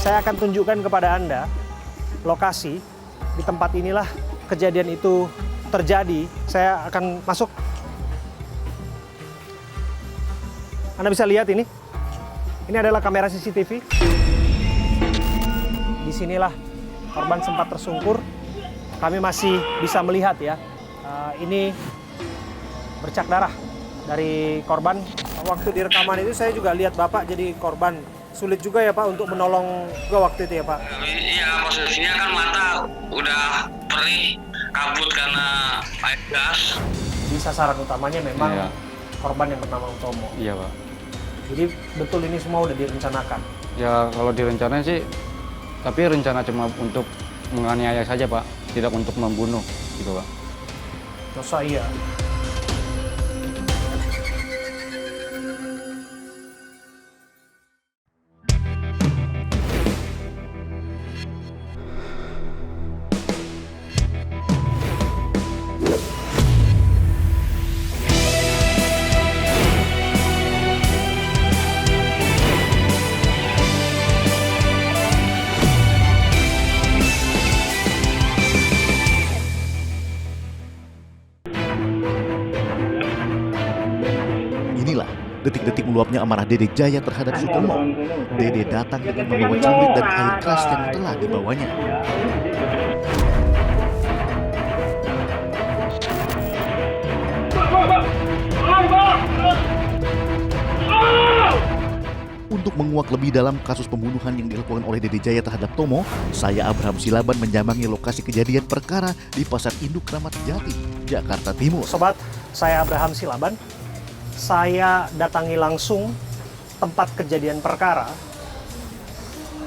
Saya akan tunjukkan kepada Anda lokasi di tempat inilah kejadian itu terjadi. Saya akan masuk. Anda bisa lihat ini. Ini adalah kamera CCTV. Disinilah korban sempat tersungkur. Kami masih bisa melihat ya. Ini bercak darah dari korban. Waktu di rekaman itu saya juga lihat Bapak jadi korban. Sulit juga ya Pak untuk menolong juga waktu itu ya Pak? Iya, posisinya kan mata udah perih, kabut karena air gas. Di sasaran utamanya memang Iya. korban yang bernama Utomo. Iya Pak. Jadi betul ini semua udah direncanakan. Ya kalau direncanain sih, tapi rencana cuma untuk menganiaya saja Pak, tidak untuk membunuh gitu Pak. Masa iya? Inilah detik-detik meluapnya amarah Dede Jaya terhadap Sutomo. Dede datang dengan membawa celurit dan air keras yang telah dibawanya. Untuk menguak lebih dalam kasus pembunuhan yang dilakukan oleh Dede Jaya terhadap Tomo, saya Abraham Silaban menjambangi lokasi kejadian perkara di Pasar Induk Kramat Jati, Jakarta Timur. Sobat, saya Abraham Silaban. Saya datangi langsung tempat kejadian perkara,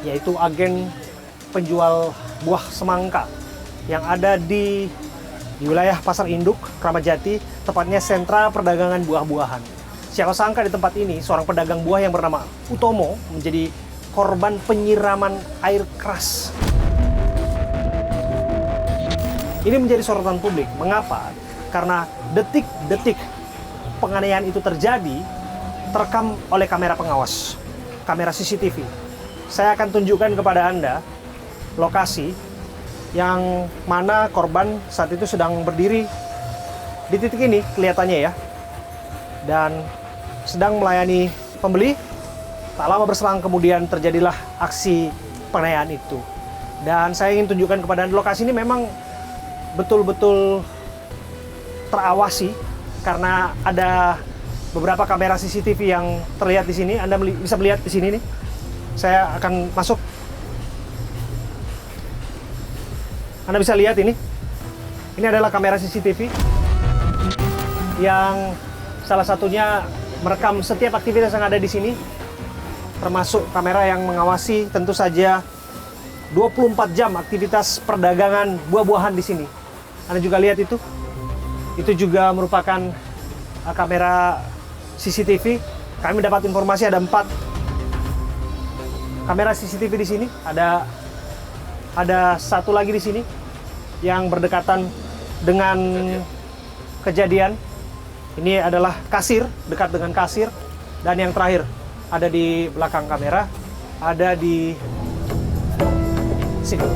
yaitu agen penjual buah semangka yang ada di wilayah Pasar Induk Kramat Jati, tepatnya sentra perdagangan buah-buahan. Siapa sangka di tempat ini seorang pedagang buah yang bernama Utomo menjadi korban penyiraman air keras. Ini menjadi sorotan publik. Mengapa? Karena detik-detik penganiayaan itu terjadi terekam oleh kamera pengawas, kamera CCTV. Saya akan tunjukkan kepada Anda lokasi yang mana korban saat itu sedang berdiri di titik ini kelihatannya ya, dan sedang melayani pembeli. Tak lama berselang kemudian terjadilah aksi penganiayaan itu. Dan saya ingin tunjukkan kepada Anda lokasi ini memang betul-betul terawasi karena ada beberapa kamera CCTV yang terlihat di sini. Anda bisa melihat di sini nih. Saya akan masuk. Anda bisa lihat ini. Ini adalah kamera CCTV yang salah satunya merekam setiap aktivitas yang ada di sini, termasuk kamera yang mengawasi tentu saja 24 jam aktivitas perdagangan buah-buahan di sini. Anda juga lihat itu. Itu juga merupakan kamera CCTV. Kami dapat informasi ada 4 kamera CCTV di sini. Ada satu lagi di sini yang berdekatan dengan kejadian. Ini adalah kasir, dekat dengan kasir. Dan yang terakhir, ada di belakang kamera, ada di sini,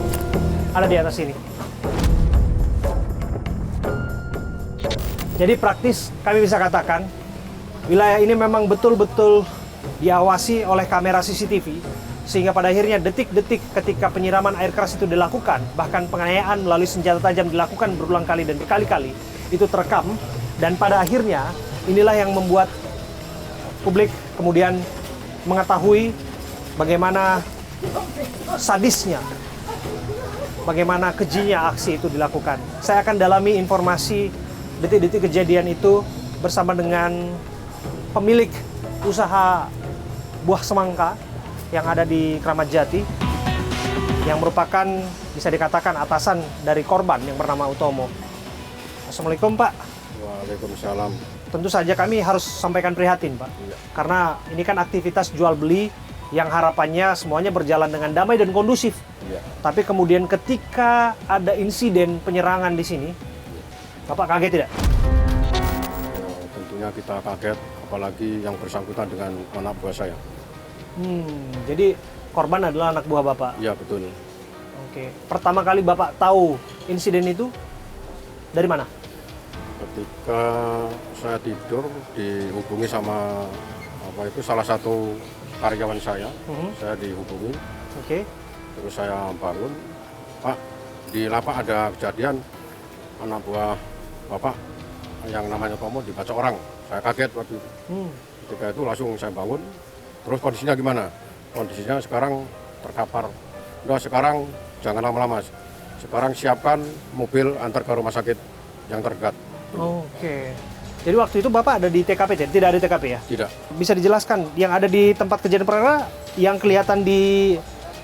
ada di atas sini. Jadi praktis kami bisa katakan, wilayah ini memang betul-betul diawasi oleh kamera CCTV, sehingga pada akhirnya detik-detik ketika penyiraman air keras itu dilakukan, bahkan penganiayaan melalui senjata tajam dilakukan berulang kali dan berkali-kali, itu terekam. Dan pada akhirnya inilah yang membuat publik kemudian mengetahui bagaimana sadisnya, bagaimana kejinya aksi itu dilakukan. Saya akan dalami informasi detik-detik kejadian itu bersama dengan pemilik usaha buah semangka yang ada di Kramat Jati, yang merupakan bisa dikatakan atasan dari korban yang bernama Utomo. Assalamualaikum Pak. Waalaikumsalam. Tentu saja kami harus sampaikan prihatin Pak, Iya. karena ini kan aktivitas jual beli yang harapannya semuanya berjalan dengan damai dan kondusif. Iya. Tapi kemudian ketika ada insiden penyerangan di sini, Bapak kaget tidak? Ya, tentunya kita kaget, apalagi yang bersangkutan dengan anak buah saya. Jadi korban adalah anak buah Bapak. Iya betul. Oke. Pertama kali Bapak tahu insiden itu dari mana? Ketika saya tidur dihubungi sama salah satu karyawan saya, saya dihubungi, Oke. terus saya bangun, Pak, di lapak ada kejadian anak buah Bapak yang namanya Tomo dibaca orang. Saya kaget waktu itu. Ketika itu langsung saya bangun. Terus kondisinya gimana? Kondisinya sekarang terkapar. Udah sekarang jangan lama-lama. Sekarang siapkan mobil antar ke rumah sakit yang terdekat. Oke. Jadi waktu itu Bapak ada di TKP, tidak ada di TKP ya? Tidak. Bisa dijelaskan yang ada di tempat kejadian perkara yang kelihatan di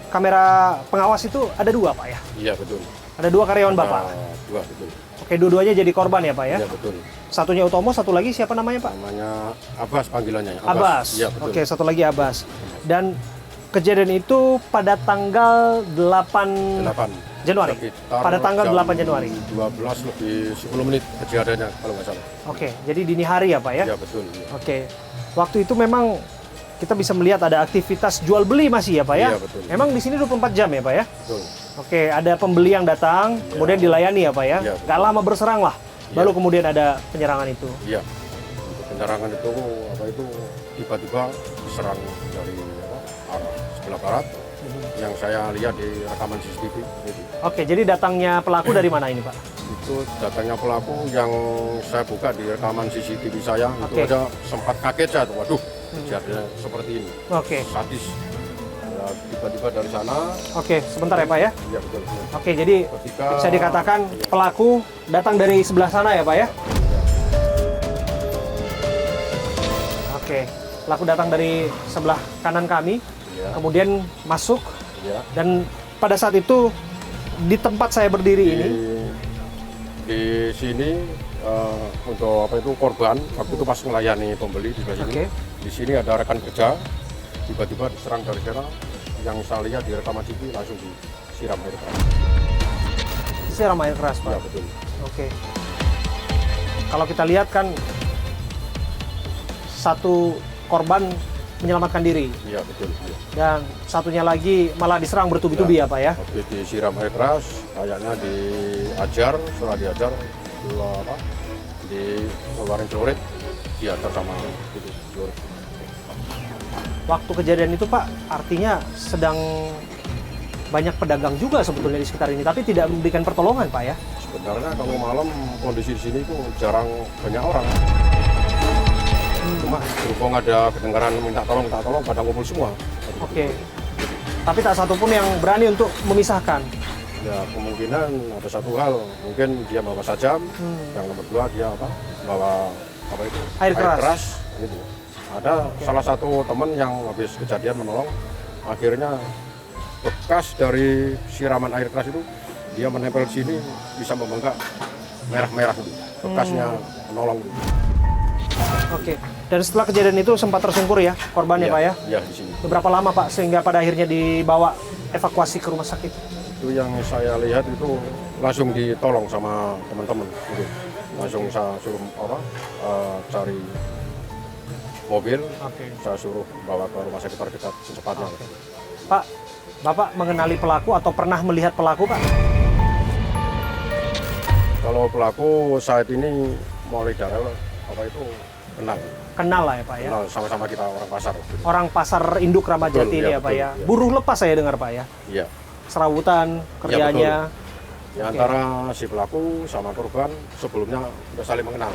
kamera pengawas itu ada 2 Pak ya? Iya betul. Ada 2 karyawan Bapak? 2 betul. Oke, dua-duanya jadi korban ya Pak ya? Iya betul. Satunya Utomo, satu lagi siapa namanya Pak? Namanya Abbas panggilannya. Abbas. Iya betul. Oke, satu lagi Abbas. Dan kejadian itu pada tanggal 8 Januari. Sekitar Pada tanggal jam 8 Januari. 12 lebih 10 menit kejadiannya kalau nggak salah. Oke, jadi dini hari ya Pak ya? Iya betul. Iya. Oke. Waktu itu memang kita bisa melihat ada aktivitas jual beli masih ya Pak ya? Iya, betul. Memang di sini 24 jam ya Pak ya? Betul. Oke, ada pembeli yang datang, kemudian dilayani ya Pak ya? Iya, betul. Nggak lama berserang lah, Iya. baru kemudian ada penyerangan itu. Iya. Untuk penyerangan itu tiba-tiba diserang dari arah sebelah barat. Yang saya lihat di rekaman CCTV itu. Oke, jadi datangnya pelaku dari mana ini Pak? Itu datangnya pelaku yang saya buka di rekaman CCTV saya itu Oke. aja sempat kaget saya. Waduh, kejadiannya seperti ini. Oke. Sadis. Ya, tiba-tiba dari sana. Oke, sebentar ya Pak ya? Iya betul. Oke, jadi bisa dikatakan pelaku datang dari sebelah sana ya Pak ya? Oke, pelaku datang dari sebelah kanan kami, Iya. kemudian masuk, Iya. dan pada saat itu di tempat saya berdiri ini, Di sini untuk korban waktu itu pas melayani pembeli di sebelah sini. Oke. Di sini ada rekan kerja tiba-tiba diserang dari sana. Yang saya lihat di rekaman TV langsung disiram air keras. siram air keras Pak. Ya betul. Oke. Kalau kita lihat kan satu korban menyelamatkan diri Iya betul. Iya. dan satunya lagi malah diserang bertubi-tubi ya Pak ya. Waktu disiram air keras, kayaknya diajar, setelah diajar, dikeluarin celurit, diajar sama itu celurit. Waktu kejadian itu Pak, artinya sedang banyak pedagang juga sebetulnya di sekitar ini, tapi tidak memberikan pertolongan Pak ya. Sebenarnya kalau malam kondisi di sini itu jarang banyak orang. Cuma berhubung ada kedengaran minta tolong pada ngumpul semua. Oke. Tapi tak satu pun yang berani untuk memisahkan. Ya kemungkinan ada satu hal, mungkin dia bawa sajam, yang nomor 2 dia bawa itu Air keras. gitu. Ada salah satu teman yang habis kejadian menolong, akhirnya bekas dari siraman air keras itu dia menempel di sini bisa membengkak merah-merah itu, bekasnya menolong. Oke. Dan setelah kejadian itu sempat tersungkur ya korbannya Iya, Pak ya. Iya di sini. Beberapa lama Pak sehingga pada akhirnya dibawa evakuasi ke rumah sakit? Itu yang saya lihat itu langsung ditolong sama teman-teman. Gitu. Langsung saya suruh cari mobil, saya suruh bawa ke rumah sakit terdekat secepatnya. Pak, Bapak mengenali pelaku atau pernah melihat pelaku Pak? Kalau pelaku saat ini mulai dari kenal. Kenal lah ya Pak ya. Kenal sama-sama kita orang pasar. Orang pasar induk Ramadjati Betul, ini ya, ya Pak betul, ya. ya. Buruh lepas saya dengar Pak ya. Iya. Serabutan kerjanya. Ya, antara si pelaku sama korban sebelumnya sudah saling mengenal.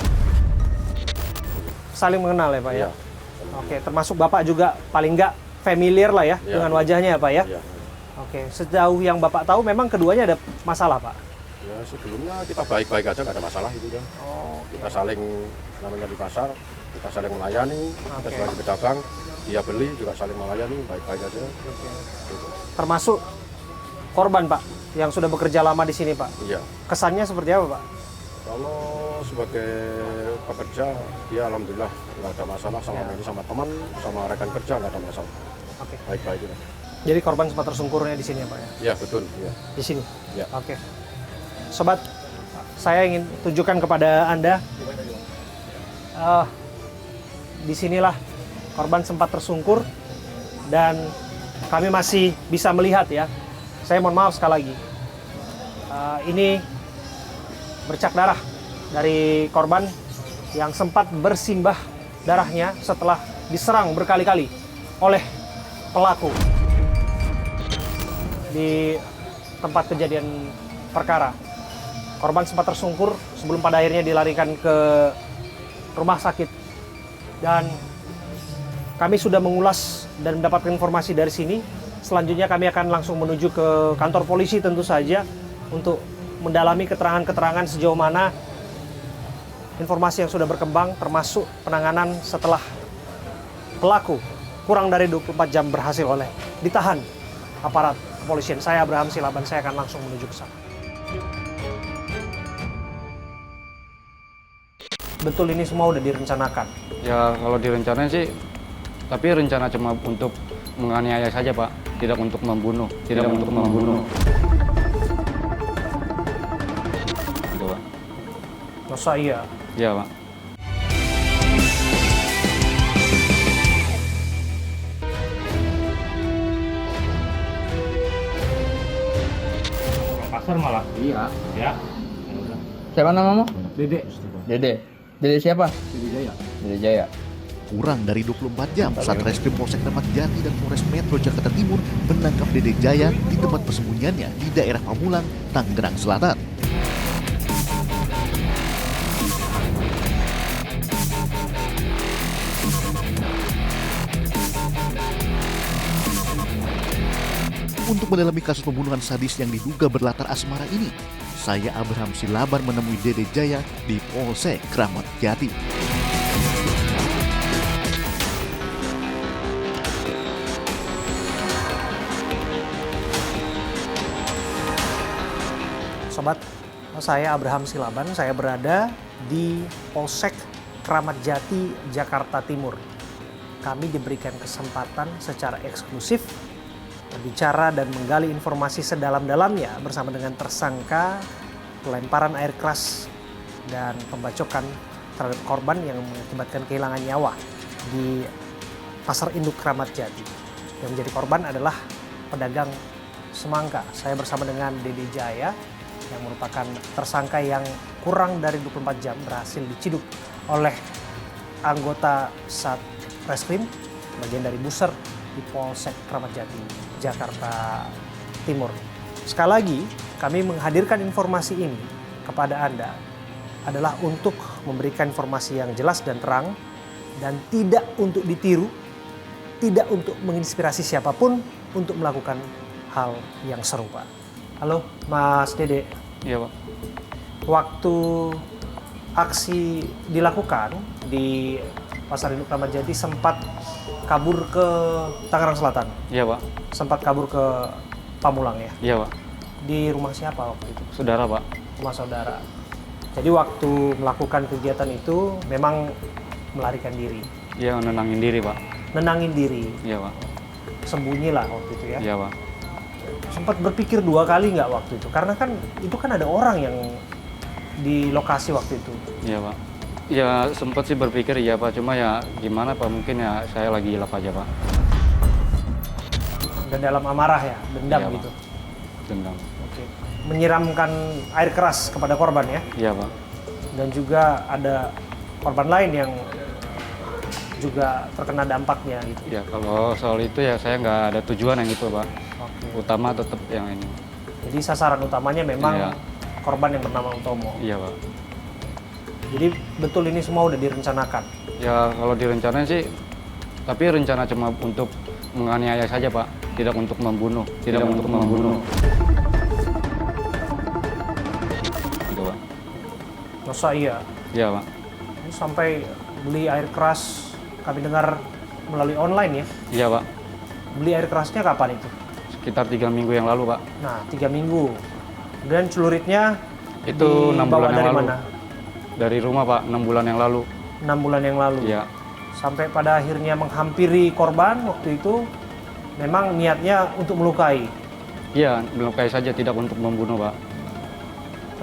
Saling mengenal ya Pak ya. Iya. Oke, termasuk Bapak juga paling nggak familiar lah ya Iya. dengan wajahnya ya Pak ya. Iya. Oke, sejauh yang Bapak tahu memang keduanya ada masalah Pak. Ya sebelumnya kita baik-baik aja, nggak ada masalah itu kan. Kita saling namanya di pasar, kita saling melayani, kita Oke. sebagai pedagang, dia beli juga saling melayani, baik-baik aja. Termasuk korban Pak yang sudah bekerja lama di sini Pak. Iya. Kesannya seperti apa Pak? Kalau sebagai pekerja, dia alhamdulillah nggak ada masalah sama ini, sama teman, sama rekan kerja nggak ada masalah. Oke. Baik-baik aja. Jadi korban sempat tersungkurnya di sini ya Pak ya. Iya betul. Iya. Di sini. Ya. Oke. Sobat, saya ingin tunjukkan kepada Anda disinilah korban sempat tersungkur dan kami masih bisa melihat ya. Saya mohon maaf sekali lagi. Ini bercak darah dari korban yang sempat bersimbah darahnya setelah diserang berkali-kali oleh pelaku di tempat kejadian perkara. Korban sempat tersungkur sebelum pada akhirnya dilarikan ke rumah sakit. Dan kami sudah mengulas dan mendapatkan informasi dari sini. Selanjutnya kami akan langsung menuju ke kantor polisi tentu saja untuk mendalami keterangan-keterangan sejauh mana informasi yang sudah berkembang, termasuk penanganan setelah pelaku kurang dari 24 jam berhasil ditahan aparat kepolisian. Saya Abraham Silaban, saya akan langsung menuju ke sana. Betul ini semua udah direncanakan? Ya kalau direncanain sih, tapi rencana cuma untuk menganiaya saja Pak, tidak untuk membunuh, tidak untuk membunuh. Gitu Pak. Masa iya? Iya Pak. Pasar malah. Iya. Ya. Siapa namamu? Dede. Dede. Dede siapa? Dede Jaya. Dede Jaya. Kurang dari 24 jam, Satreskrim Polsek Kramat Jati dan Polres Metro Jakarta Timur menangkap Dede Jaya di tempat persembunyiannya di daerah Pamulang, Tangerang Selatan. Untuk mendalami kasus pembunuhan sadis yang diduga berlatar asmara ini, saya Abraham Silaban menemui Dede Jaya di Polsek Kramat Jati. Sobat, saya Abraham Silaban, saya berada di Polsek Kramat Jati, Jakarta Timur. Kami diberikan kesempatan secara eksklusif berbicara dan menggali informasi sedalam-dalamnya bersama dengan tersangka pelemparan air keras dan pembacokan terhadap korban yang mengakibatkan kehilangan nyawa di Pasar Induk Kramat Jati. Yang menjadi korban adalah pedagang semangka. Saya bersama dengan Dede Jaya yang merupakan tersangka yang kurang dari 24 jam berhasil diciduk oleh anggota Satreskrim bagian dari Buser di Polsek Kramat Jati, Jakarta Timur. Sekali lagi, kami menghadirkan informasi ini kepada Anda adalah untuk memberikan informasi yang jelas dan terang dan tidak untuk ditiru, tidak untuk menginspirasi siapapun untuk melakukan hal yang serupa. Halo, Mas Dede. Iya Pak. Waktu aksi dilakukan di Pasar Induk Kramat Jati sempat kabur ke Tangerang Selatan. Iya Pak. Sempat kabur ke Pamulang ya. Iya Pak. Di rumah siapa waktu itu? Saudara Pak. Rumah saudara. Jadi waktu melakukan kegiatan itu memang melarikan diri. Iya nenangin diri Pak. Nenangin diri. Iya Pak. Sembunyilah waktu itu ya. Iya Pak. Sempat berpikir 2 kali nggak waktu itu? Karena kan itu kan ada orang yang di lokasi waktu itu. Iya Pak. Ya sempat sih berpikir iya Pak, cuma ya gimana Pak, mungkin ya saya lagi hilaf aja Pak. Dan dalam amarah ya, dendam Iya, gitu. Pak. Dendam. Oke. Menyiramkan air keras kepada korban ya. Iya Pak. Dan juga ada korban lain yang juga terkena dampaknya gitu. Ya kalau soal itu ya saya nggak ada tujuan yang itu Pak. Oke. Utama tetap yang ini. Jadi sasaran utamanya memang Iya. korban yang bernama Utomo. Iya Pak. Jadi betul ini semua udah direncanakan. Ya kalau direncanain sih, tapi rencana cuma untuk menganiaya saja Pak, tidak untuk membunuh, tidak untuk membunuh. Gitu Pak. Masa iya? Iya Pak. Ini sampai beli air keras kami dengar melalui online ya. Iya Pak. Beli air kerasnya kapan itu? Sekitar 3 minggu yang lalu Pak. Nah, 3 minggu. Kemudian celuritnya Itu 6 dibawa bulan yang dari lalu. mana? Dari rumah Pak, 6 bulan yang lalu. 6 bulan yang lalu. Iya. Sampai pada akhirnya menghampiri korban waktu itu memang niatnya untuk melukai. Iya, melukai saja, tidak untuk membunuh Pak.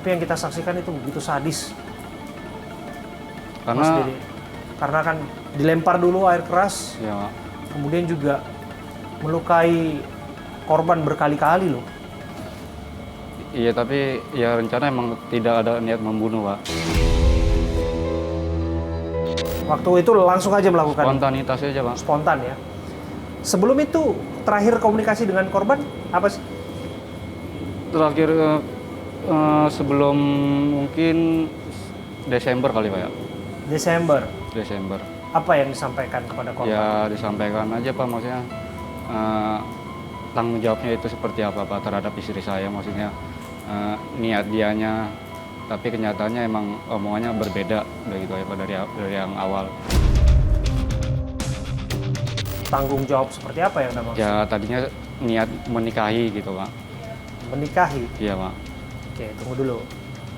Tapi yang kita saksikan itu begitu sadis. Mas Karena Dede. Karena kan dilempar dulu air keras, ya Pak. kemudian juga melukai korban berkali-kali loh. Iya, tapi ya rencana emang tidak ada niat membunuh, Pak. Waktu itu langsung aja melakukan Spontanitas aja, Pak. spontan ya. Sebelum itu terakhir komunikasi dengan korban apa sih? Terakhir sebelum mungkin Desember kali, Pak ya. Desember. Desember. Apa yang disampaikan kepada korban? Ya disampaikan aja, Pak, maksudnya tanggung jawabnya itu seperti apa, Pak, terhadap istri saya, maksudnya niat dianya, tapi kenyataannya emang omongannya berbeda, begitu ya, Pak, dari yang awal. Tanggung jawab seperti apa yang Anda maksud? Ya tadinya niat menikahi gitu, Pak. Menikahi. Iya, Pak. Oke, tunggu dulu.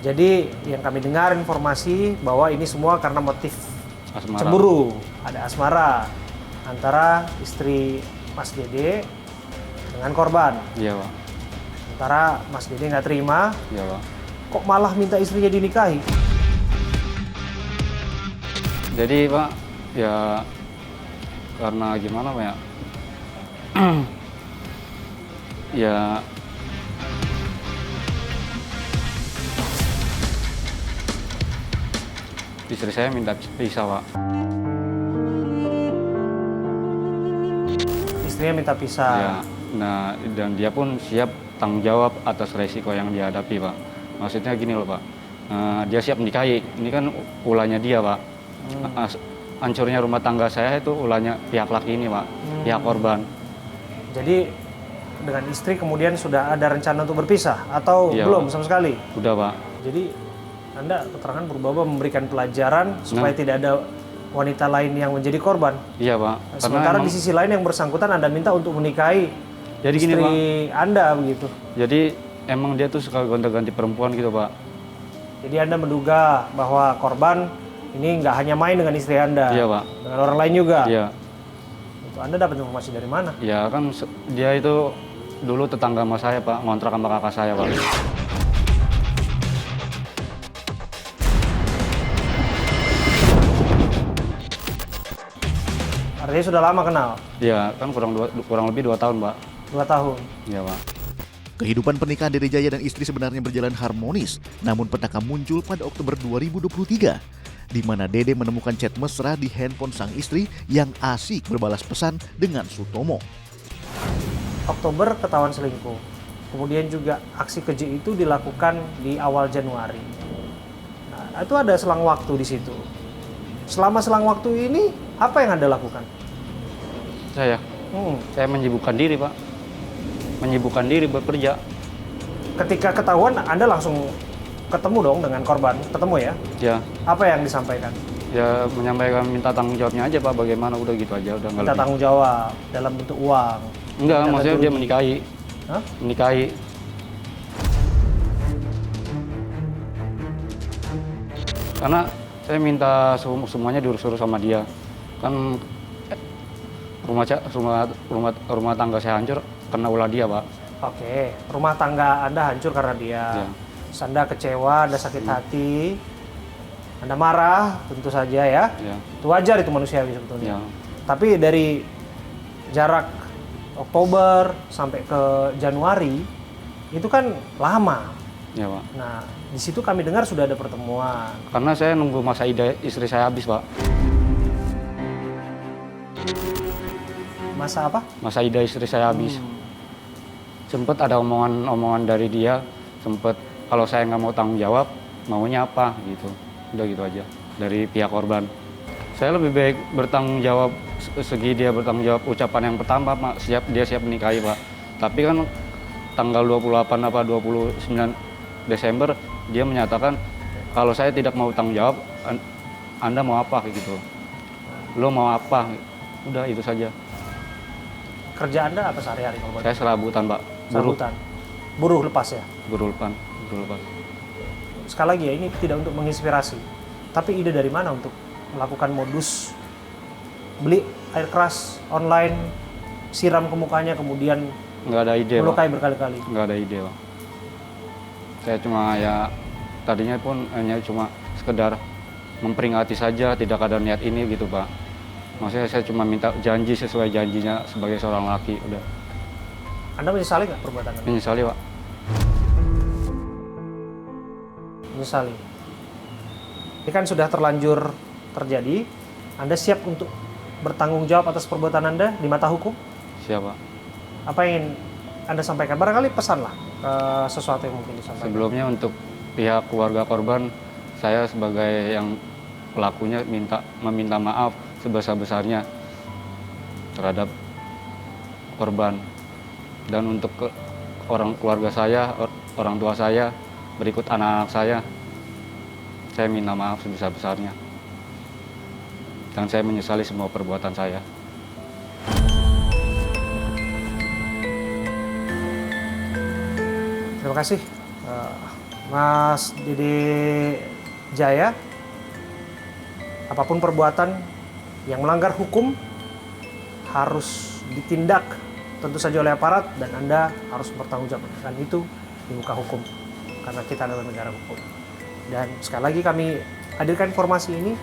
Jadi yang kami dengar informasi bahwa ini semua karena motif Asmara. cemburu, ada asmara antara istri Mas Dede dengan korban. Iya, Pak. Sementara Mas Dede nggak terima, Iya, Pak. kok malah minta istrinya dinikahi? Jadi, Pak, ya karena gimana, Pak ya? Ya istri saya minta pisah, Pak. Istrinya minta pisah. Ya, nah dan dia pun siap tanggung jawab atas resiko yang dihadapi, Pak. Maksudnya gini loh, Pak. Dia siap menikahi. Ini kan ulahnya dia, Pak. Hancurnya rumah tangga saya itu ulahnya pihak laki ini, Pak. Pihak korban. Jadi dengan istri kemudian sudah ada rencana untuk berpisah atau Iya, belum Pak. sama sekali? Udah, Pak. Jadi Anda keterangan berubah memberikan pelajaran supaya tidak ada wanita lain yang menjadi korban. Iya, Pak. Sementara emang- di sisi lain yang bersangkutan Anda minta untuk menikahi Jadi gini, istri Pak. Anda begitu. Jadi emang dia tuh suka gonta-ganti perempuan gitu, Pak. Jadi Anda menduga bahwa korban ini nggak hanya main dengan istri Anda, Iya, Pak. dengan orang lain juga. Iya. Itu Anda dapat informasi dari mana? Ya kan dia itu dulu tetangga sama saya, Pak. Ngontrak sama kakak saya, Pak. Artinya sudah lama kenal, Iya, kan kurang lebih 2 tahun, Pak. 2 tahun. Iya, Pak. Kehidupan pernikahan Dede Jaya dan istri sebenarnya berjalan harmonis, namun petaka muncul pada Oktober 2023, di mana Dede menemukan chat mesra di handphone sang istri yang asik berbalas pesan dengan Sutomo. Oktober ketahuan selingkuh. Kemudian juga aksi keji itu dilakukan di awal Januari. Nah, itu ada selang waktu di situ. Selama selang waktu ini, apa yang Anda lakukan? Saya menyibukkan diri, Pak. Menyibukkan diri bekerja. Ketika ketahuan, Anda langsung ketemu dong dengan korban. Ketemu ya? Ya, Apa yang disampaikan? ya menyampaikan minta tanggung jawabnya aja, Pak. Bagaimana udah gitu aja, udah nggak Minta lebih. tanggung jawab dalam bentuk uang. Enggak, Minta maksudnya ganti dia rugi. menikahi. Hah? Menikahi. Karena saya minta semuanya diurus-urus sama dia. Kan rumah tangga saya hancur karena ulah dia, Pak. Oke, rumah tangga Anda hancur karena dia. Ya. Anda kecewa, Anda sakit hati, Anda marah, tentu saja ya. Ya, Itu wajar, itu manusiawi sebetulnya. ya, Tapi dari jarak Oktober sampai ke Januari, itu kan lama. ya, Pak. Nah, di situ kami dengar sudah ada pertemuan. Karena saya nunggu masa idah istri saya habis, Pak. Masa apa? Masa idah istri saya habis. Sempet ada omongan dari dia, sempet kalau saya nggak mau tanggung jawab, maunya apa gitu. Udah gitu aja dari pihak korban. Saya lebih baik bertanggung jawab segi dia bertanggung jawab ucapan yang pertama, Pak, dia siap menikahi, Pak. Tapi kan tanggal 28 apa 29 Desember dia menyatakan kalau saya tidak mau tanggung jawab, Anda mau apa kayak gitu. Lo mau apa? Udah itu saja. Kerja Anda apa sehari-hari kalau boleh? Saya serabutan, Pak. Buruh. Sambutan. Buruh lepas ya? Buruh lepas. Sekali lagi ya, ini tidak untuk menginspirasi. Tapi ide dari mana untuk melakukan modus beli air keras online, siram ke mukanya, kemudian Nggak ada ide, Pak. melukai berkali-kali? Nggak ada ide, Pak. Saya cuma ya tadinya pun hanya cuma sekedar memperingati saja, tidak ada niat ini gitu, Pak. Maksudnya saya cuma minta janji sesuai janjinya sebagai seorang laki, udah. Anda menyesali nggak perbuatan Anda? Menyesali, Pak. Menyesali. Ini kan sudah terlanjur terjadi. Anda siap untuk bertanggung jawab atas perbuatan Anda di mata hukum? Siapa? Apa yang ingin Anda sampaikan? Barangkali pesan lah, sesuatu yang mungkin disampaikan. Sebelumnya untuk pihak keluarga korban, saya sebagai yang pelakunya meminta maaf sebesar-besarnya terhadap korban. Dan untuk orang keluarga saya, orang tua saya, berikut anak-anak saya minta maaf sebesar-besarnya. Dan saya menyesali semua perbuatan saya. Terima kasih, Mas Dede Jaya. Apapun perbuatan yang melanggar hukum harus ditindak tentu saja oleh aparat, dan Anda harus bertanggung jawab dengan itu di muka hukum, karena kita adalah negara hukum. Dan sekali lagi kami hadirkan informasi ini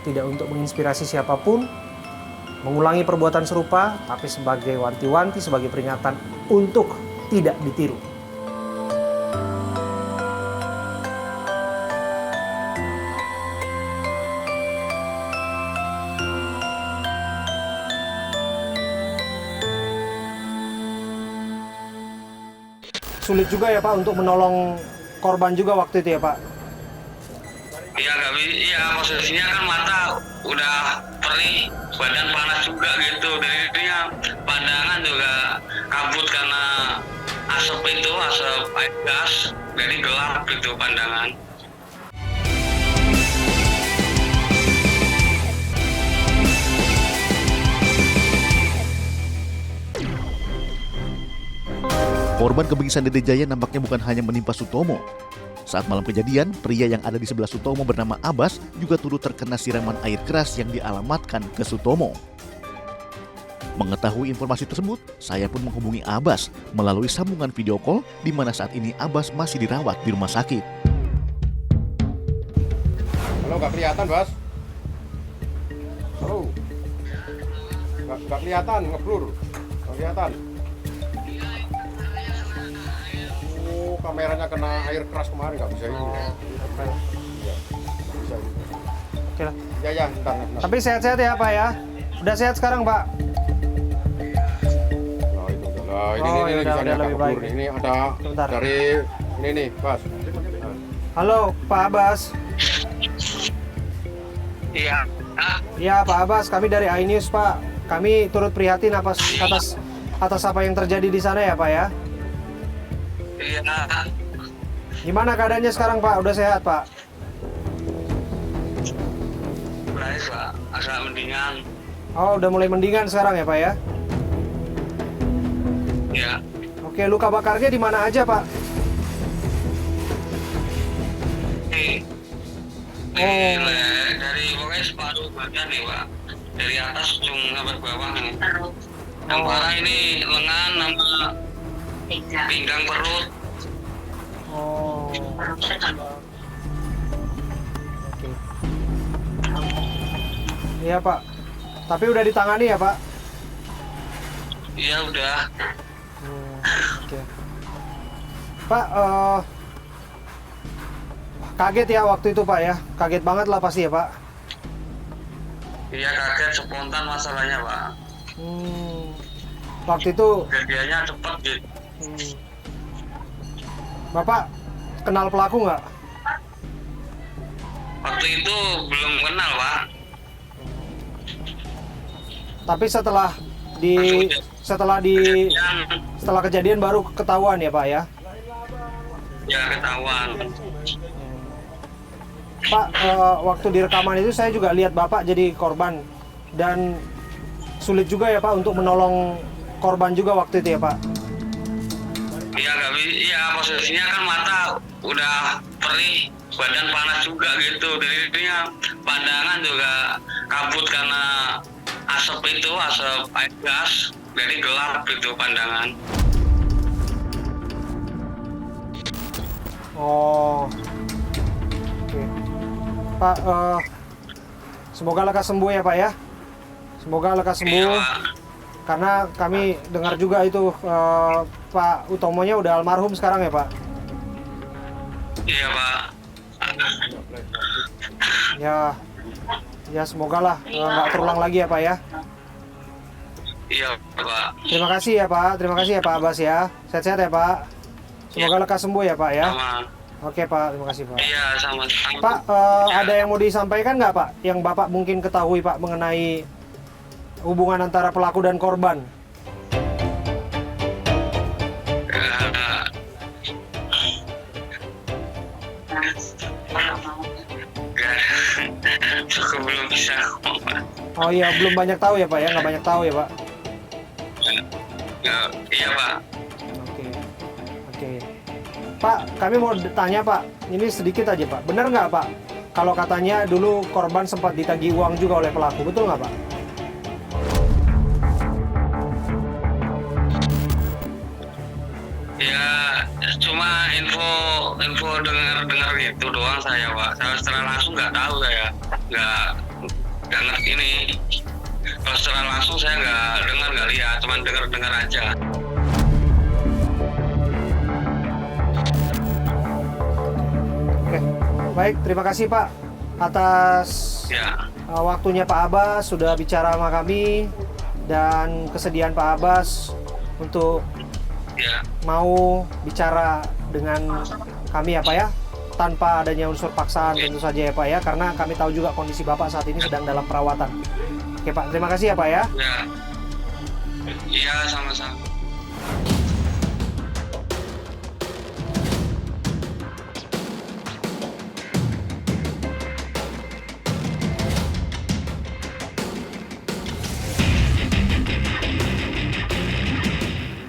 tidak untuk menginspirasi siapapun mengulangi perbuatan serupa, tapi sebagai wanti-wanti, sebagai peringatan untuk tidak ditiru. Sulit juga ya Pak untuk menolong korban juga waktu itu ya Pak? Iya nggak bisa, iya posisinya kan mata udah perih, badan panas juga gitu, dan ini pandangan juga kabut karena asap itu, asap air gas, jadi gelap gitu pandangan. Korban kebengisan Dede Jaya nampaknya bukan hanya menimpa Sutomo. Saat malam kejadian, pria yang ada di sebelah Sutomo bernama Abbas juga turut terkena siraman air keras yang dialamatkan ke Sutomo. Mengetahui informasi tersebut, saya pun menghubungi Abbas melalui sambungan video call di mana saat ini Abbas masih dirawat di rumah sakit. Halo, nggak kelihatan, Bas? Halo. Nggak kelihatan, ngeblur. Nggak kelihatan. Oh, kameranya kena air keras kemarin, nggak bisa ini. Iya, nggak bisa ini. Oke lah. Ya, bentar. Tapi sehat-sehat ya Pak ya? Udah sehat sekarang Pak? Nah, itu udah. Nah, ini Oh, nih, ya udah, misalnya udah agak lebih ngeblur baik. nih. Ini ada Sebentar. dari ini nih, Bas. Nah. Halo Pak Abbas. Iya. Ya Pak Abbas, kami dari iNews Pak. Kami turut prihatin atas apa yang terjadi di sana ya Pak ya. Iya. Gimana keadaannya sekarang Pak? Udah sehat Pak? Baik Pak, agak mendingan. Oh udah mulai mendingan sekarang ya Pak ya? Ya. Oke, luka bakarnya di mana aja Pak? Dari pokoknya separuh badan nih Pak, dari atas ujung sampai bawah nih. Yang parah ini lengan sama pinggang perut. Oh. Oke. Iya Pak. Tapi udah ditangani ya Pak? Iya udah. Oke. Pak, kaget ya waktu itu Pak ya? Kaget banget lah pasti ya Pak? Iya kaget, spontan masalahnya Pak. Waktu itu Kejadiannya cepat gitu. Bapak kenal pelaku nggak? Waktu itu belum kenal Pak. Tapi setelah kejadian baru ketahuan ya Pak ya? Ya ketahuan. Pak, waktu di rekaman itu saya juga lihat Bapak jadi korban, dan sulit juga ya Pak untuk menolong korban juga waktu itu ya Pak? Iya nggak bisa, iya posisinya kan mata udah perih, badan panas juga gitu, jadi ini pandangan juga kabut karena asap itu, asap air gas, jadi gelap gitu pandangan. Oh, oke. Pak, semoga lekas sembuh ya Pak ya. Semoga lekas Iya sembuh. Pak. Karena kami dengar juga itu Pak Utomonya udah almarhum sekarang ya Pak. Iya Pak. Ya semoga lah nggak terulang lagi ya Pak ya. Iya Pak. Terima kasih ya Pak, terima kasih ya Pak Abbas ya. Sehat-sehat ya Pak. Semoga lekas sembuh ya Pak ya. Sama. Oke Pak, terima kasih Pak. Iya sama-sama. Pak, ada yang mau disampaikan nggak Pak? Yang Bapak mungkin ketahui Pak mengenai hubungan antara pelaku dan korban? Aku belum bisa ngomong. Oh iya, belum banyak tahu ya Pak ya, nggak banyak tahu ya Pak. Iya Pak. Oke, oke. Pak, kami mau tanya Pak, ini sedikit aja Pak. Benar nggak Pak? Kalau katanya dulu korban sempat ditagih uang juga oleh pelaku, betul nggak Pak? Ya cuma info dengar gitu doang saya Pak. Saya secara langsung nggak tahu, saya nggak ngerti ini. Kalau secara langsung saya nggak lihat, cuma dengar aja. Oke, baik. Terima kasih Pak atas Ya. waktunya Pak Abbas sudah bicara sama kami dan kesediaan Pak Abbas untuk Ya. mau bicara dengan kami ya Pak ya, tanpa adanya unsur paksaan tentu saja ya Pak ya, karena kami tahu juga kondisi Bapak saat ini sedang dalam perawatan. Oke Pak, terima kasih ya Pak ya. Ya. Iya sama-sama.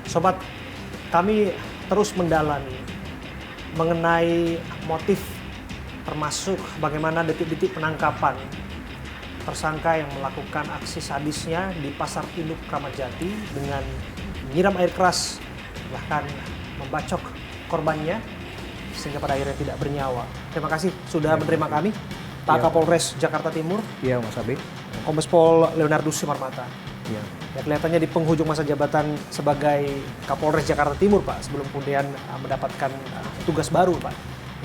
Sobat, kami terus mendalami mengenai motif termasuk bagaimana detik-detik penangkapan tersangka yang melakukan aksi sadisnya di Pasar Induk Kramat Jati dengan menyiram air keras bahkan membacok korbannya sehingga pada akhirnya tidak bernyawa. Terima kasih sudah menerima kami, Pak Kapolres Jakarta Timur, Iya, Mas Abi. Kombes Pol Leonardus Simarmata. Iya. Ya, kelihatannya di penghujung masa jabatan sebagai Kapolres Jakarta Timur, Pak, sebelum kemudian mendapatkan tugas baru, Pak.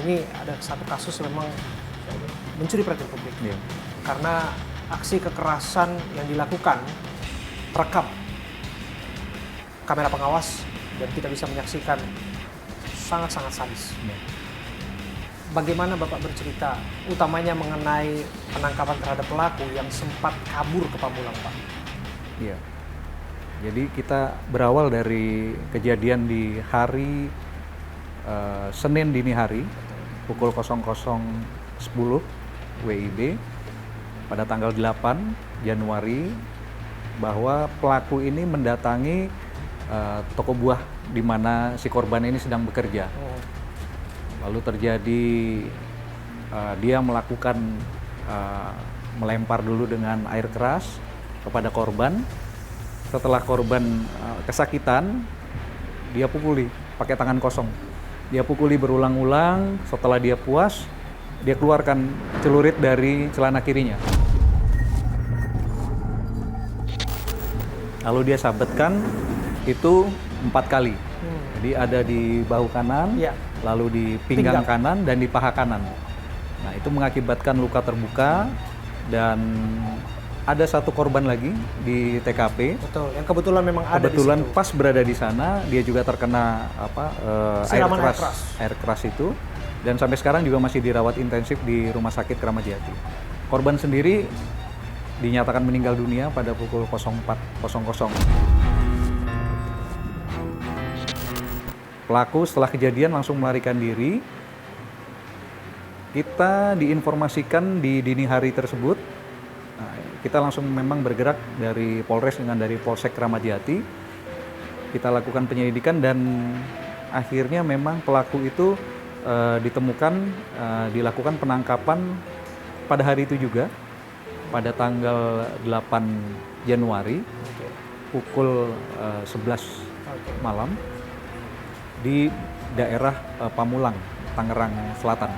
Ini ada satu kasus yang memang mencuri perhatian publik. Iya. Karena aksi kekerasan yang dilakukan terekam kamera pengawas dan kita bisa menyaksikan sangat-sangat sadis. Iya. Bagaimana Bapak bercerita, utamanya mengenai penangkapan terhadap pelaku yang sempat kabur ke Pamulang, Pak? Iya. Jadi kita berawal dari kejadian di hari Senin dini hari pukul 00.10 WIB pada tanggal 8 Januari bahwa pelaku ini mendatangi toko buah di mana si korban ini sedang bekerja. Lalu terjadi dia melakukan melempar dulu dengan air keras kepada korban. Setelah korban kesakitan, dia pukuli pakai tangan kosong. Dia pukuli berulang-ulang. Setelah dia puas, dia keluarkan celurit dari celana kirinya. Lalu dia sabetkan itu 4 kali. Jadi ada di bahu kanan, Iya. lalu di pinggang Pinggang. kanan dan di paha kanan. Nah, itu mengakibatkan luka terbuka dan ada satu korban lagi di TKP. Betul, yang kebetulan memang ada Kebetulan di situ. pas berada di sana, dia juga terkena Siraman air keras. air keras itu, dan sampai sekarang juga masih dirawat intensif di Rumah Sakit Kramat Jati. Korban sendiri dinyatakan meninggal dunia pada pukul 04.00. Pelaku setelah kejadian langsung melarikan diri. Kita diinformasikan di dini hari tersebut. Nah, kita langsung memang bergerak dari Polres dengan dari Polsek Kramat Jati. Kita lakukan penyelidikan dan akhirnya memang pelaku itu ditemukan, dilakukan penangkapan pada hari itu juga, pada tanggal 8 Januari pukul 11 malam di daerah Pamulang, Tangerang Selatan.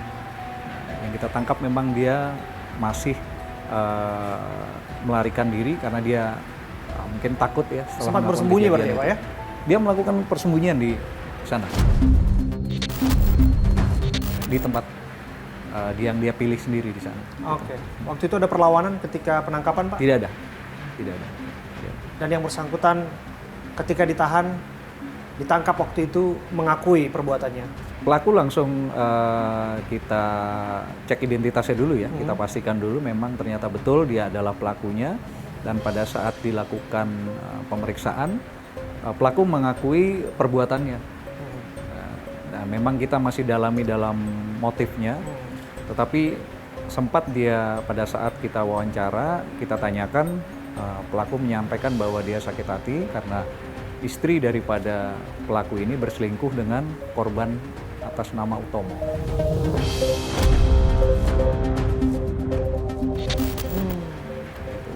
Yang kita tangkap memang dia masih melarikan diri karena dia mungkin takut ya. Sempat melakukan bersembunyi kejadian berarti ya, itu. Pak ya? Dia melakukan persembunyian di sana. Di tempat yang dia pilih sendiri di sana. Oke. Waktu itu ada perlawanan ketika penangkapan, Pak? Tidak ada. Tidak ada. Dan yang bersangkutan ketika ditahan, ditangkap waktu itu mengakui perbuatannya. Pelaku langsung kita cek identitasnya dulu ya, kita pastikan dulu memang ternyata betul dia adalah pelakunya, dan pada saat dilakukan pemeriksaan, pelaku mengakui perbuatannya. Nah, memang kita masih dalami dalam motifnya, tetapi sempat dia pada saat kita wawancara, kita tanyakan, pelaku menyampaikan bahwa dia sakit hati karena istri daripada pelaku ini berselingkuh dengan korban atas nama Utomo.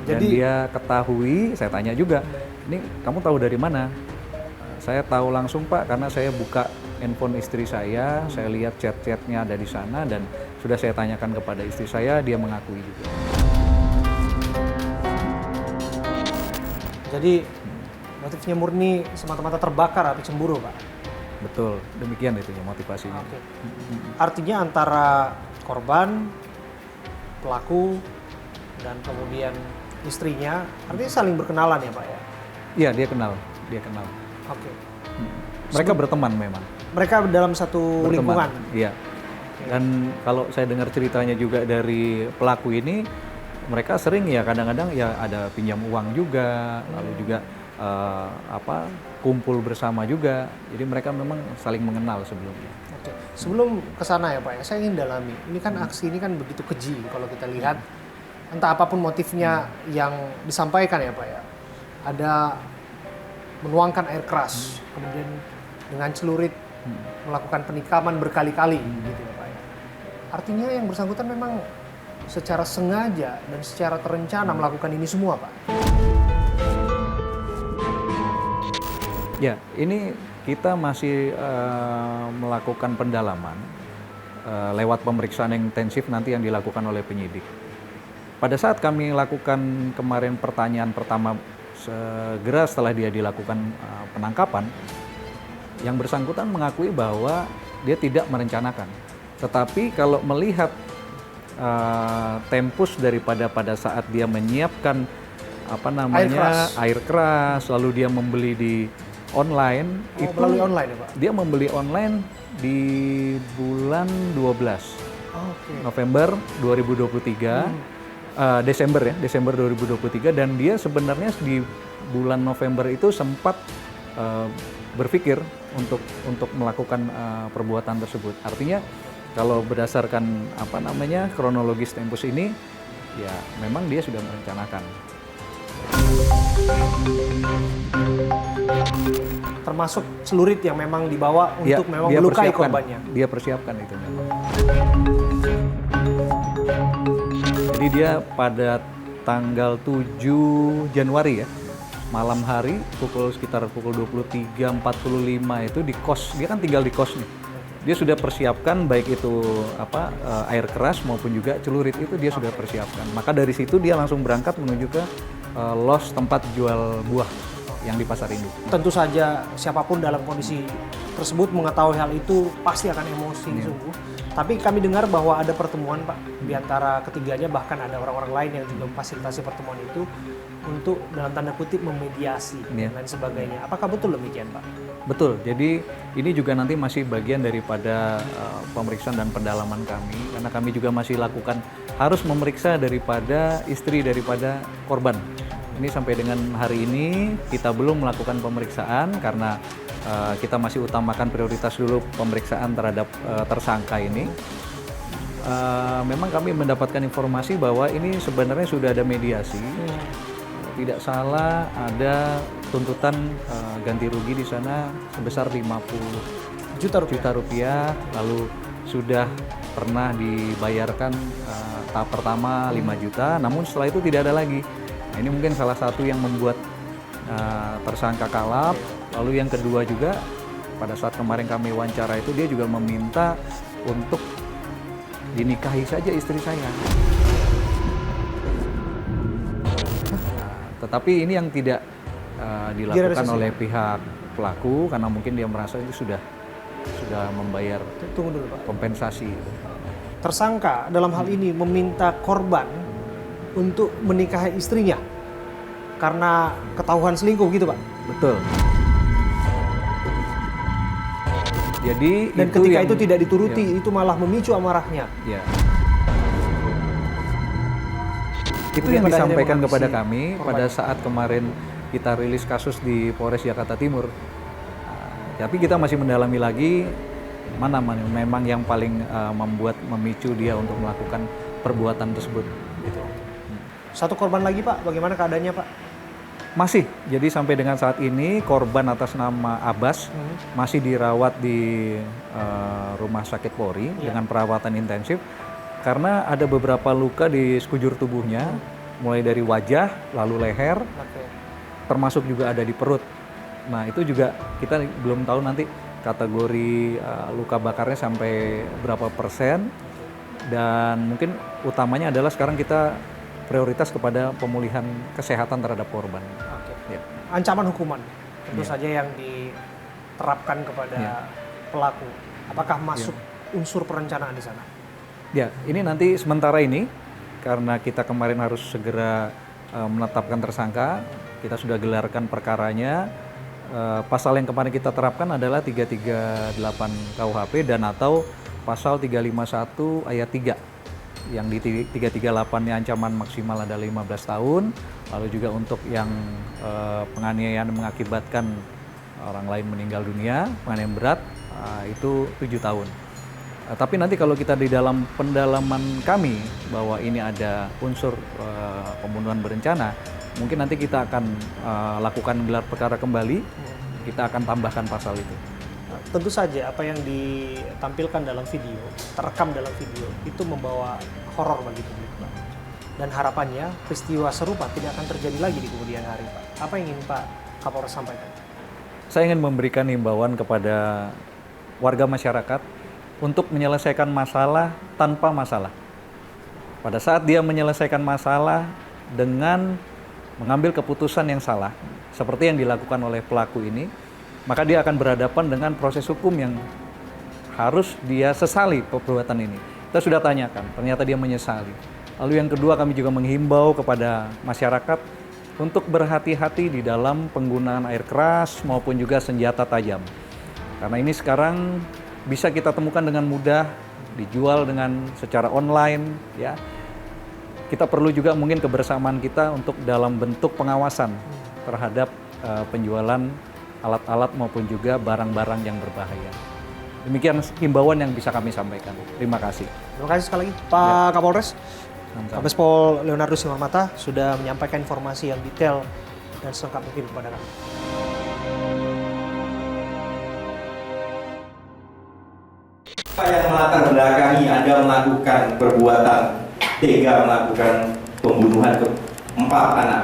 Dan Jadi dia ketahui, saya tanya juga, ini kamu tahu dari mana? Saya tahu langsung Pak, karena saya buka handphone istri saya lihat chat-chatnya ada di sana, dan sudah saya tanyakan kepada istri saya, dia mengakui juga. Jadi motifnya murni semata-mata terbakar atau cemburu, Pak? Betul, demikian itu ya motivasinya. Oke. Artinya antara korban, pelaku, dan kemudian istrinya, artinya saling berkenalan ya, Pak ya? Iya, dia kenal. Oke. Mereka berteman memang. Mereka dalam satu lingkungan? Iya. Dan kalau saya dengar ceritanya juga dari pelaku ini, mereka sering ya kadang-kadang ya ada pinjam uang juga, lalu juga kumpul bersama juga. Jadi mereka memang saling mengenal sebelumnya. Oke. Sebelum ke sana ya Pak ya, saya ingin dalami. Ini kan aksi ini kan begitu keji kalau kita lihat. Entah apapun motifnya yang disampaikan ya Pak ya. Ada menuangkan air keras, kemudian dengan celurit melakukan penikaman berkali-kali gitu ya Pak ya. Artinya yang bersangkutan memang secara sengaja dan secara terencana melakukan ini semua Pak. Ya, ini kita masih melakukan pendalaman lewat pemeriksaan yang intensif nanti yang dilakukan oleh penyidik. Pada saat kami lakukan kemarin pertanyaan pertama segera setelah dia dilakukan penangkapan, yang bersangkutan mengakui bahwa dia tidak merencanakan. Tetapi kalau melihat tempus daripada pada saat dia menyiapkan air keras, lalu dia membeli di online, itu melalui online ya Pak? Dia membeli online di bulan 12 November 2023, Desember 2023, dan dia sebenarnya di bulan November itu sempat berpikir untuk melakukan perbuatan tersebut. Artinya kalau berdasarkan kronologis tempus ini, ya memang dia sudah merencanakan. Termasuk celurit yang memang dibawa untuk memang melukai korbannya. Dia persiapkan itu memang. Jadi dia pada tanggal 7 Januari ya, malam hari sekitar pukul 23.45 itu di kos, dia kan tinggal di kos nih. Dia sudah persiapkan baik itu air keras maupun juga celurit, itu dia sudah persiapkan. Maka dari situ dia langsung berangkat menuju ke los tempat jual buah yang di Pasar Induk. Tentu saja siapapun dalam kondisi tersebut mengetahui hal itu pasti akan emosi sungguh. Tapi kami dengar bahwa ada pertemuan Pak di antara ketiganya, bahkan ada orang-orang lain yang juga memfasilitasi pertemuan itu untuk dalam tanda kutip memediasi dan lain sebagainya. Apakah betul demikian Pak? Betul, jadi ini juga nanti masih bagian daripada pemeriksaan dan pendalaman kami, karena kami juga masih harus memeriksa daripada istri daripada korban. Ini sampai dengan hari ini kita belum melakukan pemeriksaan karena kita masih utamakan prioritas dulu pemeriksaan terhadap tersangka ini. Memang kami mendapatkan informasi bahwa ini sebenarnya sudah ada mediasi. Tidak salah ada tuntutan ganti rugi di sana sebesar 50 juta rupiah, lalu sudah pernah dibayarkan tahap pertama 5 juta, namun setelah itu tidak ada lagi. Nah, ini mungkin salah satu yang membuat tersangka kalap. Lalu yang kedua juga pada saat kemarin kami wawancara itu dia juga meminta untuk dinikahi saja istri saya. tapi ini yang tidak dilakukan Direalisasi. oleh pihak pelaku karena mungkin dia merasa itu sudah membayar Tunggu dulu Pak. kompensasi. Tersangka dalam hal ini meminta korban untuk menikahi istrinya karena ketahuan selingkuh gitu Pak. Betul. Jadi Dan ketika yang- itu tidak dituruti, ya, itu malah memicu amarahnya. ya. Itu Kemudian yang pada akhirnya disampaikan kepada menghabisi kami korban. pada saat kemarin kita rilis kasus di Polres Jakarta Timur. Nah, tapi kita masih mendalami lagi mana memang yang paling memicu dia untuk melakukan perbuatan tersebut. Gitu. Satu korban lagi Pak, bagaimana keadaannya Pak? Masih, jadi sampai dengan saat ini korban atas nama Abbas masih dirawat di rumah sakit Polri dengan perawatan intensif karena ada beberapa luka di sekujur tubuhnya, mulai dari wajah, lalu leher, Oke. termasuk juga ada di perut. Nah itu juga kita belum tahu nanti kategori luka bakarnya sampai berapa persen, dan mungkin utamanya adalah sekarang kita prioritas kepada pemulihan kesehatan terhadap korban. Oke. Ya. Ancaman hukuman tentu Ya. saja yang diterapkan kepada Ya. pelaku. Apakah masuk unsur perencanaan di sana? Ya, ini nanti sementara ini karena kita kemarin harus segera menetapkan tersangka, kita sudah gelarkan perkaranya. Pasal yang kemarin kita terapkan adalah 338 KUHP dan atau pasal 351 ayat 3. Yang di 338-nya ancaman maksimal adalah 15 tahun, lalu juga untuk yang penganiayaan mengakibatkan orang lain meninggal dunia, penganiayaan berat, itu 7 tahun. Tapi nanti kalau kita di dalam pendalaman kami bahwa ini ada unsur pembunuhan berencana, mungkin nanti kita akan lakukan gelar perkara kembali, kita akan tambahkan pasal itu. Tentu saja apa yang ditampilkan dalam video, terekam dalam video, itu membawa horor bagi publik Pak. Dan harapannya peristiwa serupa tidak akan terjadi lagi di kemudian hari Pak. Apa yang ingin Pak Kapolres sampaikan? Saya ingin memberikan himbauan kepada warga masyarakat untuk menyelesaikan masalah tanpa masalah. Pada saat dia menyelesaikan masalah dengan mengambil keputusan yang salah, seperti yang dilakukan oleh pelaku ini, maka dia akan berhadapan dengan proses hukum yang harus dia sesali perbuatan ini. Kita sudah tanyakan, ternyata dia menyesali. Lalu yang kedua, kami juga menghimbau kepada masyarakat untuk berhati-hati di dalam penggunaan air keras maupun juga senjata tajam. Karena ini sekarang bisa kita temukan dengan mudah, dijual dengan secara online, ya. Kita perlu juga mungkin kebersamaan kita untuk dalam bentuk pengawasan terhadap penjualan alat-alat maupun juga barang-barang yang berbahaya. Demikian himbauan yang bisa kami sampaikan. Terima kasih. Terima kasih sekali lagi Pak Kapolres. Sama-sama. Kombes Pol Leonardo Simarmata sudah menyampaikan informasi yang detail dan selengkap mungkin kepada kami. Apa yang melatar belakangi Anda melakukan perbuatan tega melakukan pembunuhan ke 4 anak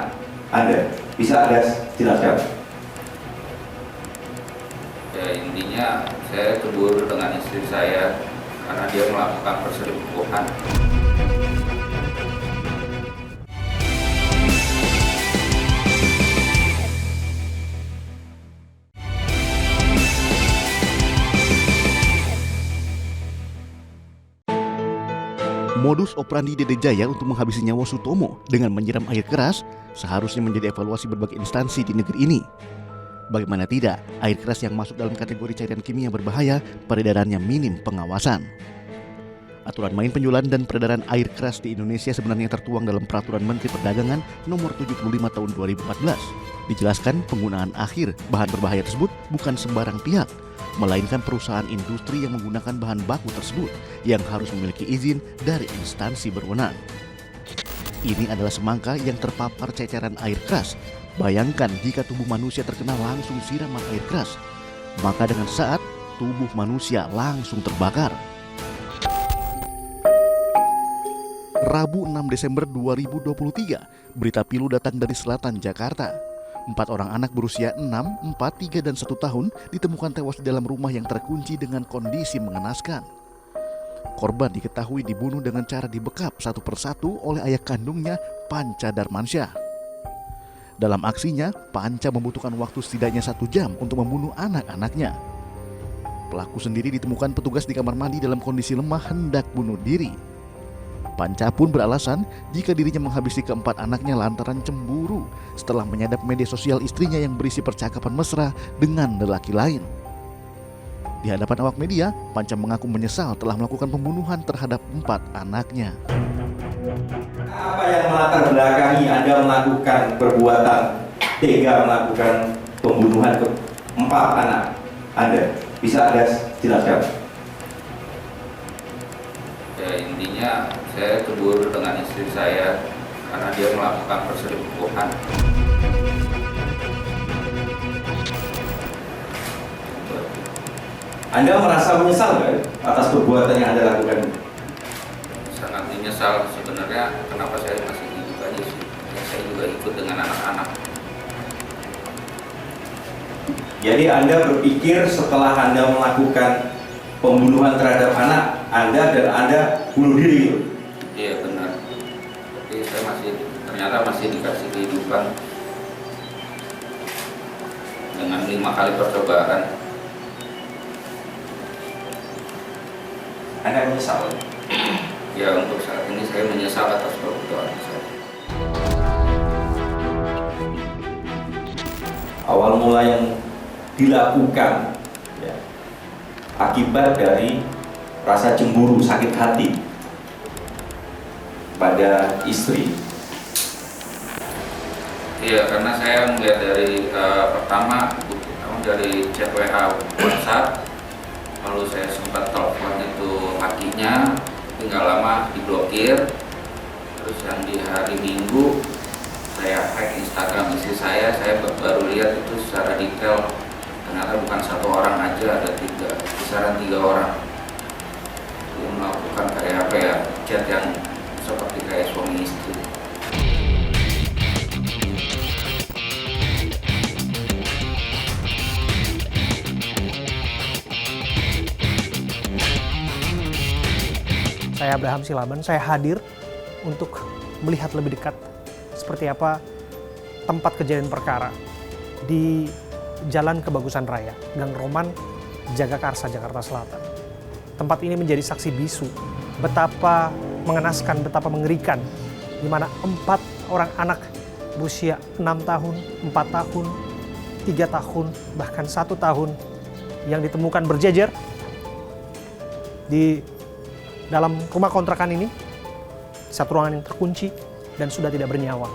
Anda? Bisa Anda jelaskan? Ya intinya saya cemburu dengan istri saya karena dia melakukan perselingkuhan. Modus operandi Dede Jaya untuk menghabisi nyawa Sutomo dengan menyiram air keras seharusnya menjadi evaluasi berbagai instansi di negeri ini. Bagaimana tidak, air keras yang masuk dalam kategori cairan kimia berbahaya, peredarannya minim pengawasan. Aturan main penjualan dan peredaran air keras di Indonesia sebenarnya tertuang dalam Peraturan Menteri Perdagangan Nomor 75 Tahun 2014. Dijelaskan penggunaan akhir bahan berbahaya tersebut bukan sembarang pihak, melainkan perusahaan industri yang menggunakan bahan baku tersebut yang harus memiliki izin dari instansi berwenang. Ini adalah semangka yang terpapar ceceran air keras. Bayangkan jika tubuh manusia terkena langsung siraman air keras, maka dengan saat tubuh manusia langsung terbakar. Rabu 6 Desember 2023, berita pilu datang dari selatan Jakarta. 4 orang anak berusia 6, 4, 3, dan 1 tahun ditemukan tewas di dalam rumah yang terkunci dengan kondisi mengenaskan. Korban diketahui dibunuh dengan cara dibekap satu persatu oleh ayah kandungnya, Panca Darmansyah. Dalam aksinya, Panca membutuhkan waktu setidaknya 1 jam untuk membunuh anak-anaknya. Pelaku sendiri ditemukan petugas di kamar mandi dalam kondisi lemah hendak bunuh diri. Panca pun beralasan jika dirinya menghabisi keempat anaknya lantaran cemburu setelah menyadap media sosial istrinya yang berisi percakapan mesra dengan lelaki lain. Di hadapan awak media, Panca mengaku menyesal telah melakukan pembunuhan terhadap 4 anaknya. Apa yang melatar belakangi Anda melakukan perbuatan tega melakukan pembunuhan ke 4 anak Anda? Bisa Anda jelaskan? Ya intinya saya cemburu dengan istri saya karena dia melakukan perselingkuhan. Anda merasa menyesal nggak atas perbuatan yang Anda lakukan? Sangat menyesal sebenarnya, kenapa saya masih hidup aja sih. Ya, saya juga ikut dengan anak-anak. Jadi Anda berpikir setelah Anda melakukan pembunuhan terhadap anak Anda dan Anda bunuh diri gitu? Iya benar. Tapi saya ternyata masih dikasih kehidupan dengan 5 kali percobaan. Anda menyesal? Ya untuk saat ini saya menyesal atas perbuatan saya. Awal mula yang dilakukan ya, akibat dari rasa cemburu, sakit hati pada istri. Iya, karena saya melihat dari pertama dari chat WA WhatsApp, lalu saya sempat telepon itu lakinya, tapi nggak lama diblokir. Terus yang di hari Minggu saya hack Instagram istri saya baru lihat itu secara detail. Ternyata bukan 1 orang aja, ada kisaran 3 orang yang melakukan kayak apa ya, chat yang seperti kayak suami istri. Saya Abraham Silaban, saya hadir untuk melihat lebih dekat seperti apa tempat kejadian perkara di Jalan Kebagusan Raya, Gang Roman, Jagakarsa, Jakarta Selatan. Tempat ini menjadi saksi bisu betapa mengenaskan, betapa mengerikan, di mana 4 orang anak berusia 6 tahun, 4 tahun, 3 tahun, bahkan 1 tahun yang ditemukan berjejer di dalam rumah kontrakan ini, satu ruangan yang terkunci dan sudah tidak bernyawa.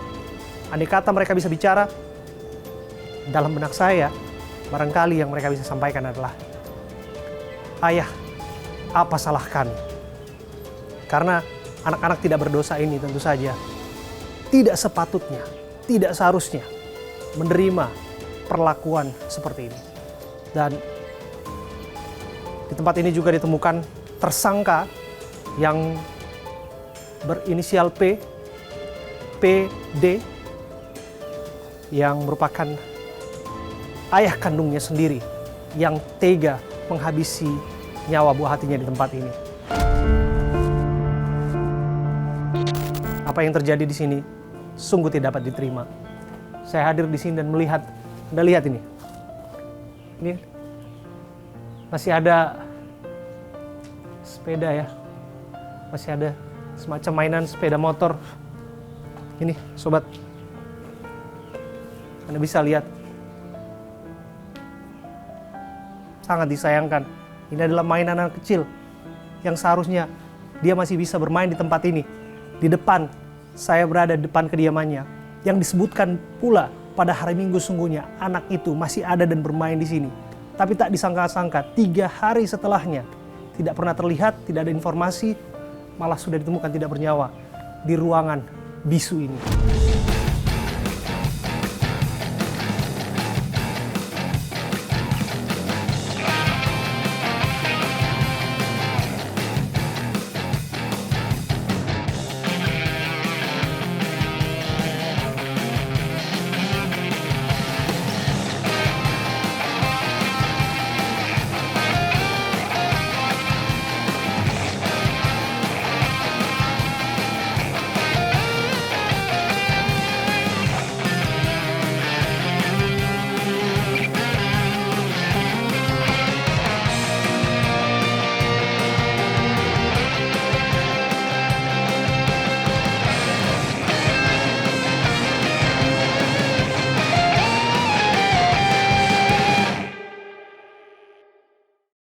Andai kata mereka bisa bicara, dalam benak saya, barangkali yang mereka bisa sampaikan adalah, "Ayah, apa salah kami?" Karena anak-anak tidak berdosa ini tentu saja tidak sepatutnya, tidak seharusnya menerima perlakuan seperti ini. Dan di tempat ini juga ditemukan tersangka yang berinisial P, PD, yang merupakan ayah kandungnya sendiri yang tega menghabisi nyawa buah hatinya di tempat ini. Apa yang terjadi di sini sungguh tidak dapat diterima. Saya hadir di sini dan melihat, Anda lihat ini. Ini masih ada sepeda ya. Masih ada semacam mainan sepeda motor. Ini sobat, Anda bisa lihat. Sangat disayangkan. Ini adalah mainan anak kecil yang seharusnya dia masih bisa bermain di tempat ini. Di depan, saya berada di depan kediamannya. Yang disebutkan pula pada hari Minggu sungguhnya anak itu masih ada dan bermain di sini. Tapi tak disangka-sangka 3 hari setelahnya tidak pernah terlihat, tidak ada informasi, malah sudah ditemukan tidak bernyawa di ruangan bisu ini.